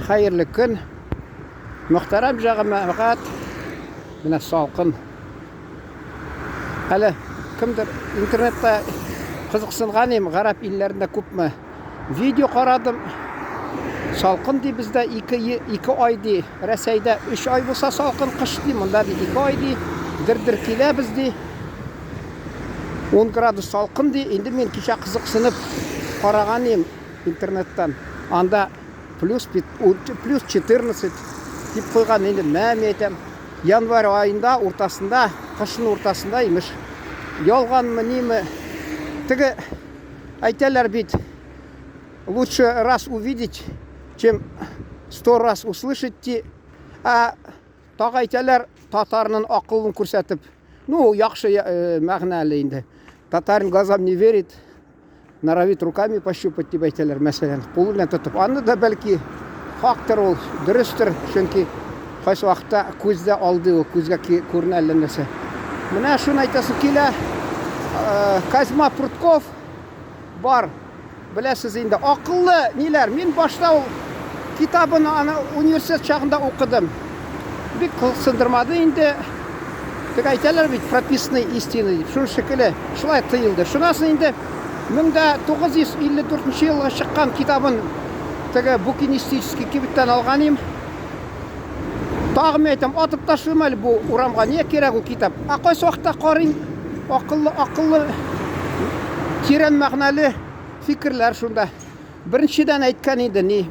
Hayırlı gün. Muhterem cemaat. Mine salkın. Әлі кімдір интернетте қызықсынған ем, ғарап иллерінде көпме видео қарадым. Салқын дей бізде 2 ай дей, Рәсейде 3 ай болса салқын қыш дей, мұнда 2 ай дей, дір-дір келе бізде 10 градус салқын дей. Енді мен кеше қызықсынып қараған ем интернеттен. Анда плюс 14 деп қойған. Енді мәм етем. Январь айында ортасында, қышын ортасында емеш. Ялған мы немі? Тігі айталар бит. Лучше раз увидеть, чем 100 раз услышать. А тағы айталар татарның ақылын көрсетіп. Ну, яқшы мәғнәлі енді. Татарин глазам не верит, норовит руками пощупать деп айталар, мәселен. Қолымен тұтып. Аны да бәлки фактор ол дұрыстыр, чөнки қайсы уақытта көзді алды, ол көзге көріне әлінесі. Мына шын айтасы келе, Казьма Прутков бар. Білесіз енді, ақылы нелер. Мен башта ол китабын университет шағында оқыдым. Бек сындырмады енді. Тек айталар бейт, прописанный истины деп. Шын шекілі, шылай тыйылды. Шынасын енді, 1954 жылға шыққан китабын тегі букинистический кебіттен алған ем. Тағым айтам, атып ташылмайлы бұл ұрамға не керек ол китап. Қойсы уақытта қарин, ақыллы, терен мағналы фикірлер шында. Біріншіден айтқан енді не?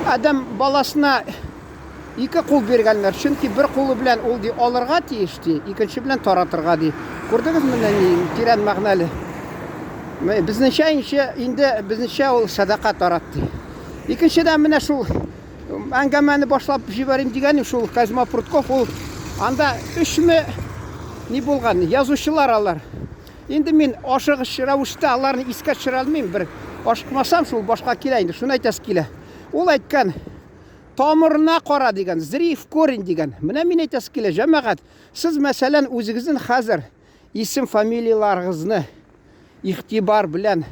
Адам баласына 2 қол бергенлер. Чөнки бір қолы білән ол де алырға тиешті, екінші білән таратырға де. Көрдіңіз міне не? Терен мағналы. Біздіңше ол садақа таратты. Екіншіден міне шул әңгәмәні башлап жіберем дегенім шул Казьма Прутков, ол анда 3 не болған, язушылар алар. Енді мен ашығыш рәвіште аларны искә төшерә алмыйм, бір ашықмасам шул башқа келейінді, шуны айтасы келе. Ол айтқан, тамырына қара деген, зриф корень деген. Міне мен айтасы келе, жәмәғат, сіз мәсәлән өзіңіздің хәзір исім фамилияларыңызны иқтибар білән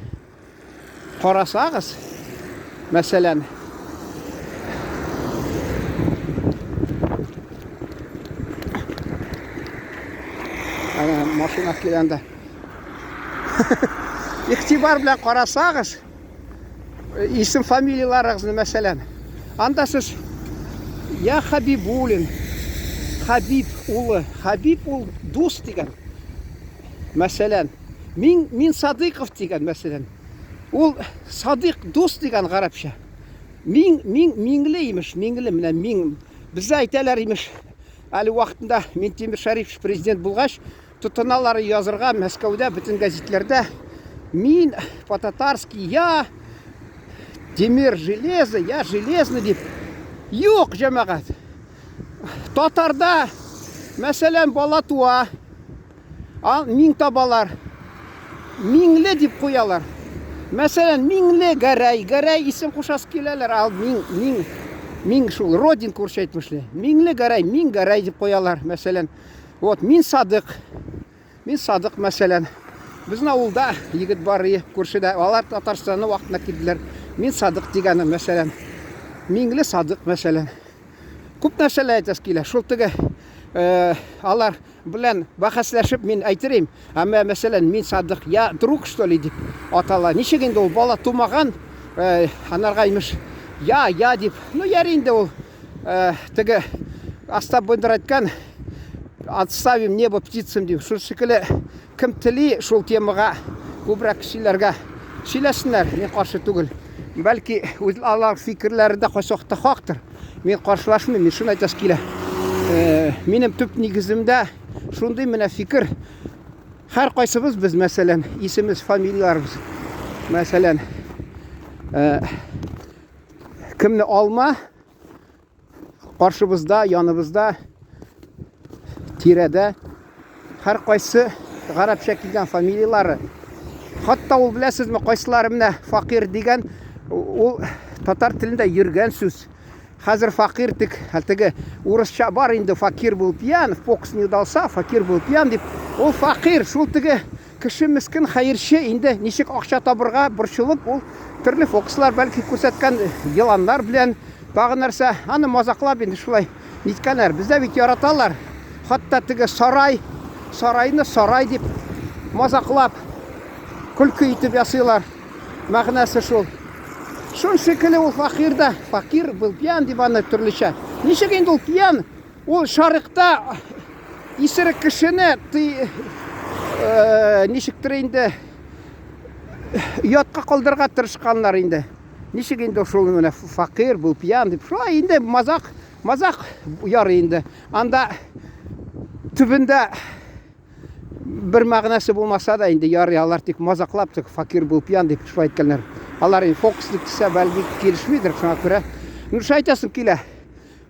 қарасағыз, мәсәлән, машина келенді. Иқтибар білән қарасағыз, исім фамилияларыңызны мәсәлән, анда сіз, я Хабибулин, Хабиб улы, Хабиб ул дус деген, мәсәлән, Мин Садықов деген мәселен. Ол Садық дос деген ғарапша. Меңлі емеш, меңлі, міне мен. Бізді айталар емеш. Әлі уақытында мен Темір Шарипов президент болғаш, тұтыналары язырға Мәскеуде, бүтін газетлерде. Мен по-татарский, я Темір железо, я железный деп. Йоқ, жәмәғат. Татарда, мәселен, бала туа, мен табалар. Меңлі деп қоялар. Мәселен, меңлі Гәрәй исім қошасы келелер, ал мен шул родин көршейтмішлі. Меңлі Гәрәй деп қоялар, мәселен. Вот, мен Садық, мәселен. Біздің ауылда егіт бары көршеде, алар Татарстаны уақытына келділер. Мен Садық дегені, мәселен. Меңлі Садық, мәселен. Көп нәрселі айтасы келе, шул тігі алар білән бақаслашып мен айтырым. Әмі мәселен мен Садық, я друг что ли деп атала. Нешегенде ол бала тумаған, анарға емеш, я деп. Ну, яринде ол тігі Остап Бендер айтқан, отставим небо птицам деп. Шул шекілі кім тілі шул темаға көбірек кішілерге шилесінлер, мен қаршы түгіл. Бәлки алар фикірлері де қойсоқты қақтыр. Мен қаршылашмын, мен шын айтасы келе. Менің түп негізімді шундай міне фикір. Әр қайсымыз біз, мәселен, есіміз, фамилияларымыз, мәселен, кімні алма, қаршыбызда, яныбызда, тиреде, әр қайсы ғарапша келген фамилиялары. Хатта ол білесіз ме, қайсылары міне фақир деген, ол татар тілінде жүрген сөз. Қазір фақир тік, әлтігі орысша бар енді фақир был пьян, фокус не удался, фақир был пьян деп. Ол фақир, шул тігі кеше мискин хәерче инде ничек акча табырга борчылып, ул төрле фокуслар бәлки күрсәткән еланнар белән тагы нәрсә, аны мазаклап инде шулай ниткәннәр. Бездә бит яраталар. Хатта теге сарайны сарай дип мазаклап, көлке итеп ясыйлар. Мәгънәсе шул. Шул шикелле ул факир да, факир был пьян дип аны төрлечә. Ничек инде ул пьян? Ул шарыкта исерек кешене ничектер инде ятка калдырга тырышканнар инде. Ничек инде шул менә факир был пьян дип. Шулай инде мазак ярый инде. Анда төбендә bir мәгънәсе булмаса да инде ярый, алар тик мазаклап тик факир был пьян дип шулай әйткәннәр. Алар инде фокуслык кисә бәлки килешмидер, шуңа күрә. Ну шайтасым килә.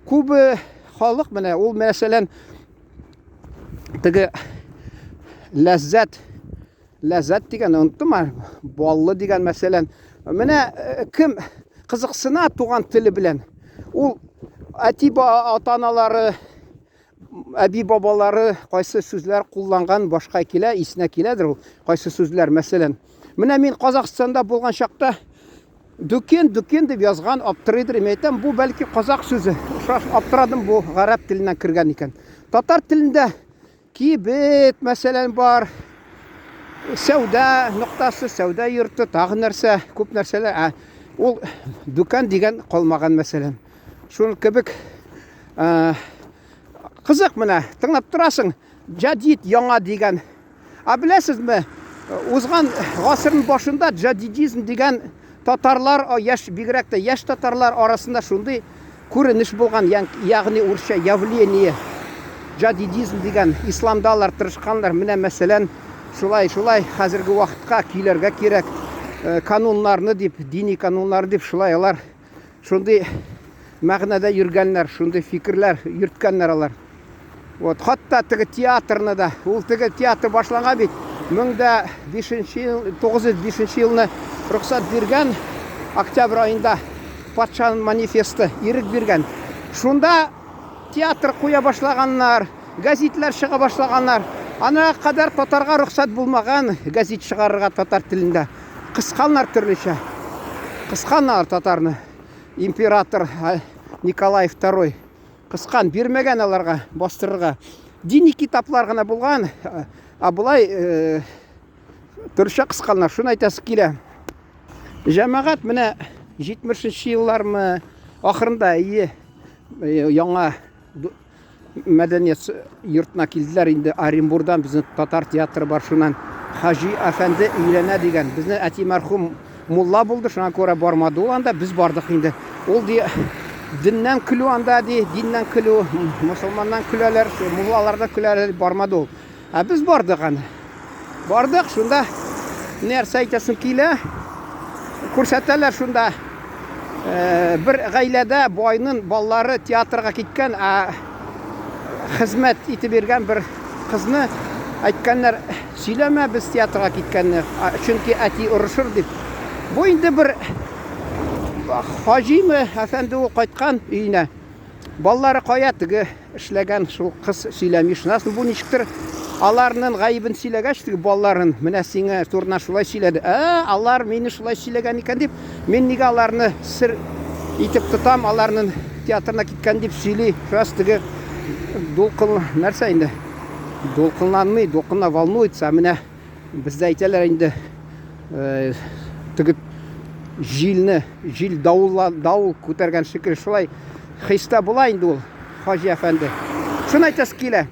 Күбе халык менә ул мәсәлән теге ләззәт дигән онтыма, баллы дигән мәсәлән. Менә кем кызыксына туган теле белән, ул әти ата-аналары, әби бабалары кайсы сүзләр кулланган башка килә, исенә киләдер ул. Кайсы сүзләр мәсәлән. Менә мин Казакстанда булган чакта дүкен дип язган аптырыйдыр әйтәм, бу бәлки казак сүзе. Аптырадым, бу гарәп теленнән кергән икән. Татар телендә кибет мәсәлән бар. Сәүдә ноктасы, сәүдә йорты, тагы нәрсә, күп нәрсәләр. Ул дүкан дигән калмаган мәсәлән. Шуның кебек кызык менә, тыңлап торасың, җадид яңа дигән. Беләсезме, узган гасырның башында җадидизм дигән татарлар, бигрәк тә яшь татарлар арасында шундый күренеш булган, ягъни урысча явление. Җадидизм дигән исламдалар тырышканнар. Менә мәсәлән, шулай хәзерге вакытка килергә кирәк кануннарны дип, дини кануннар дип шулай алар шундый мәгънәдә йөргәннәр, шундый фикерләр йөрткәннәр алар. Вот, хатта теге театрны да, ул теге театр башланган бит 905 елны рөхсәт биргән, октябрь айында патшаның манифесты ирек биргән. Шунда театр куя башлаганнар, газетлар чыга башлаганнар. Ана кадәр татарга рөхсәт булмаган газет чыгарырга татар телендә. Кысканнар төрлечә. Кысканнар татарны. Император Николай II кыскан, бирмәгән аларга бастырырга. Дини китаплар гына булган, булай төрчә кысканнар. Шуны әйтәсе килә. Җәмәгать менә 70-нче еллармы ахырында яңа мәдәният йортына килделәр инде. Оренбургдан безнең татар театры бар, шуннан Хаҗи әфәнде өйләнә дигән. Безнең әти мәрхүм мулла булды, шуңа күрә бармады ул анда, без бардык инде. Ул диннән көлү анда диннән көлү, мусулманнан көләләр, муллаларда көләләр, бармады ул. Без бардык аны. Бардык, шунда нәрсә әйтәсем килә? Күрсәтәләр шунда. Бер гаиләдә байның баллары театрга киткән, хезмәт итеп биргән бер кызны әйткәннәр, сөйләмә, без театрга киткәнне, чөнки әти урышыр дип. Бу инде бер Хаҗимы әфәнде ул кайткан өенә. Баллары кая теге эшләгән шул кыз сөйләми. Шунасын бу ничектер аларның гаибен сөйләгәч, теге балларын, менә сиңа турына шулай сөйләде. Алар мине шулай сөйләгән икән дип, мин нигә аларны сер итеп тотам, аларның театрына киткән дип сөйли. Шуас теге дулкын нәрсә инде? Дулкынланмый, дулкынна волнуется. Менә бездә әйтәләр инде, теге җил давыл күтәргән шикелле шулай хиста була инде ул Хаҗи әфәнде. Шуны әйтәсе килә.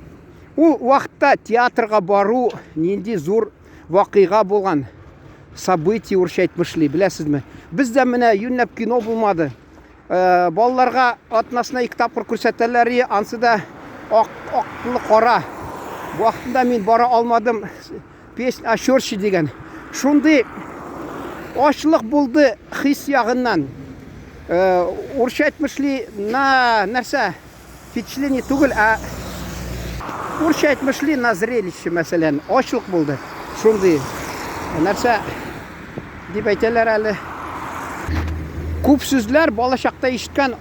Ул вакытта театрга бару нинди зур вакыйга булган. Событие урысча әйтмешли, беләсезме? Бездә менә юнәп кино булмады. Балаларга атнасына 2 тапкыр күрсәтәләр, ансы да аклы кара. Вакытында мин бара алмадым. Песня Ащёрчи дигән. Шундый ачлык булды хис ягыннан. Урысча әйтмешли, нәрсә? Впечатление түгел, урысча әйтмешли на зрелище мәсәлән. Ачлык булды. Шундый нәрсә дип әйтәләр әле. Күп сүзләр балачакта ишеткән,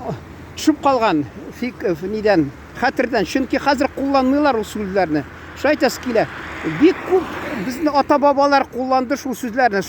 төшеп калган нидән, хәтердән. Чөнки хәзер кулланмыйлар ул сүзләрне. Шайтасы килә. Бик күп Біздің ата бабалар қолданды шу сүзләрне.